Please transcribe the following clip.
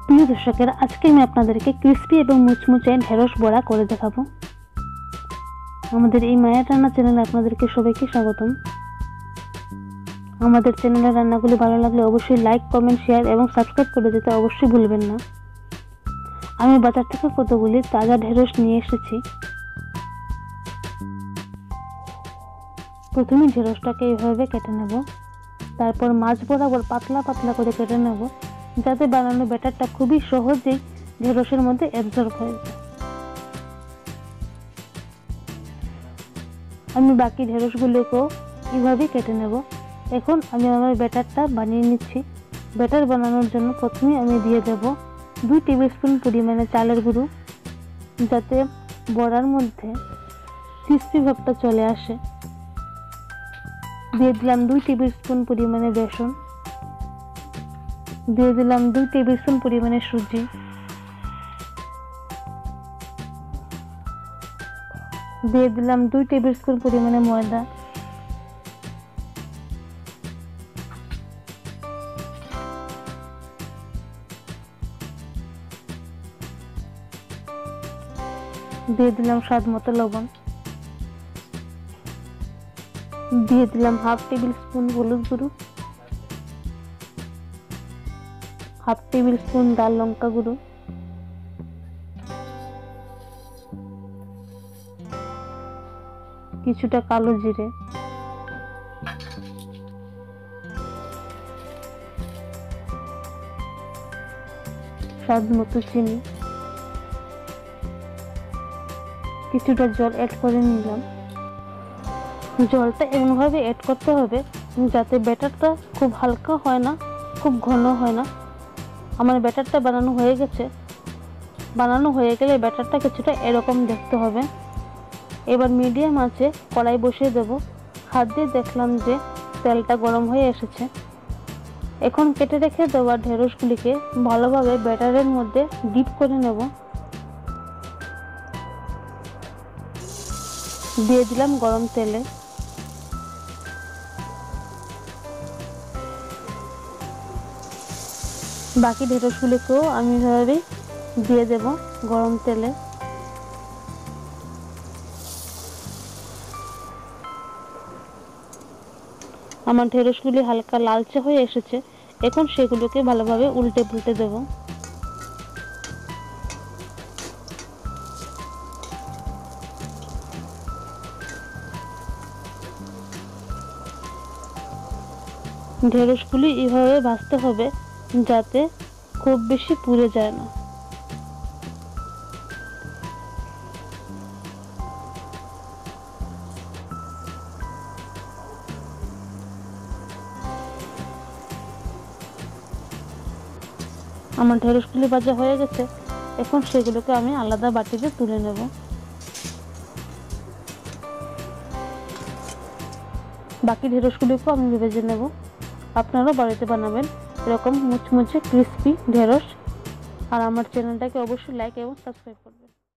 প্রিয় দর্শকেরা, আজকে আমি আপনাদেরকে ক্রিস্পি এবং মুচমুচে ঢেঁড়স বড়া করে দেখাবো। আমাদের এই মায়ের রান্না চ্যানেলে আপনাদেরকে সবাইকে স্বাগতম। আমাদের চ্যানেলের রান্নাগুলি ভালো লাগলে অবশ্যই লাইক, কমেন্ট, শেয়ার এবং সাবস্ক্রাইব করে দিতে অবশ্যই ভুলবেন না। আমি বাজার থেকে কতগুলি তাজা ঢেঁড়স নিয়ে এসেছি। প্রথমে ঢেঁড়সটাকে এইভাবে কেটে নেব, তারপর মাছ বরাবর পাতলা পাতলা করে কেটে নেব, যাতে বানানো ব্যাটারটা খুবই সহজেই ঢেঁড়সের মধ্যে অ্যাবজর্ব হয়ে যায়। আমি বাকি ঢেঁড়সগুলোকেও এইভাবেই কেটে নেব। এখন আমি আমার ব্যাটারটা বানিয়ে নিচ্ছি। ব্যাটার বানানোর জন্য প্রথমে আমি দিয়ে দেব 2 টেবিলস্পুন পরিমাণে চালের গুঁড়ো, যাতে বড়ার মধ্যে ক্রিস্পি ভাবটা চলে আসে। দিয়ে দিলাম 2 টেবিলস্পুন পরিমাণে বেসন, দিয়ে দিলাম 2 টেবিলস্পুন পরিমাণে সুজি, দিয়ে দিলাম 2 টেবিলস্পুন পরিমাণে ময়দা, দিয়ে দিলাম স্বাদ মতো লবণ, দিয়ে দিলাম 1/2 টেবিলস্পুন হলুদ গুঁড়ো, 1/2 টেবিলস্পুন লাল লঙ্কা গুঁড়ো, কিছুটা কালো জিরে, স্বাদ মতো চিনি, কিছুটা জল অ্যাড করে নিলাম। জলটা এমনভাবে অ্যাড করতে হবে যাতে ব্যাটারটা খুব হালকা হয় না, খুব ঘন হয় না। আমার ব্যাটারটা বানানো হয়ে গেছে। বানানো হয়ে গেলে ব্যাটারটা কিছুটা এরকম দেখতে হবে। এবার মিডিয়াম আঁচে কড়াই বসিয়ে দেব। হাত দিয়ে দেখলাম যে তেলটা গরম হয়ে এসেছে। এখন কেটে রেখে দেওয়া ঢেঁড়সগুলিকে ভালোভাবে ব্যাটারের মধ্যে ডিপ করে নেব। দিয়ে দিলাম গরম তেলে। বাকি ঢেঁড়সগুলিকেও আমি এভাবেই দিয়ে দেব গরম তেলে। আমার ঢেঁড়সগুলি হালকা লালচে হয়ে এসেছে। এখন সেগুলোকে ভালোভাবে উল্টে পুল্টে দেব। ঢেঁড়সগুলি এভাবে ভাজতে হবে যাতে খুব বেশি পুড়ে যায় না। আমার ঢেঁড়সগুলি ভাজা হয়ে গেছে। এখন সেগুলোকে আমি আলাদা বাটিতে তুলে নেব। বাকি ঢেঁড়সগুলিকেও আমি ভেজে নেব। আপনারাও বাড়িতে বানাবেন এরকম মুচমুচে ক্রিস্পি ঢেঁড়স। আর আমার চ্যানেলটাকে অবশ্যই লাইক এবং সাবস্ক্রাইব করবেন।